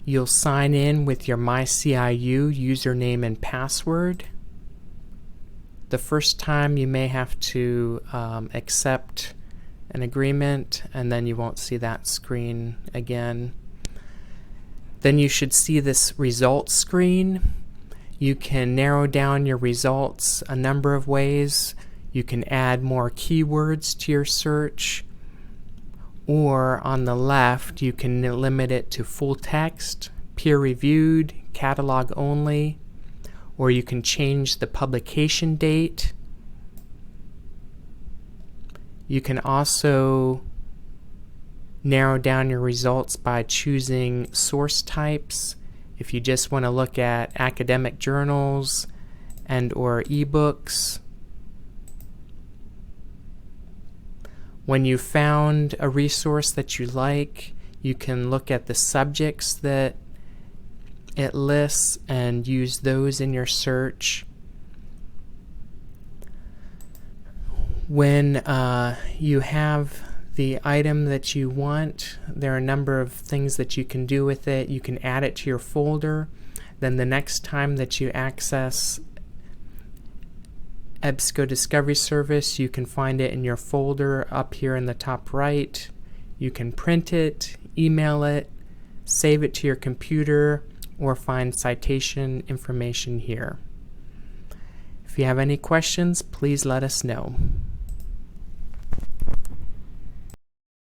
You'll sign in with your MyCIU username and password. The first time you may have to accept an agreement, and then you won't see that screen again. Then you should see this results screen. You can narrow down your results a number of ways. You can add more keywords to your search, or on the left you can limit it to full text, peer-reviewed, catalog only, or you can change the publication date. You can also narrow down your results by choosing source types. If you just want to look at academic journals and or ebooks. When you found a resource that you like, you can look at the subjects that it lists and use those in your search. When you have the item that you want, there are a number of things that you can do with it. You can add it to your folder. Then the next time that you access EBSCO Discovery Service, you can find it in your folder up here in the top right. You can print it, email it, save it to your computer, or find citation information here. If you have any questions, please let us know.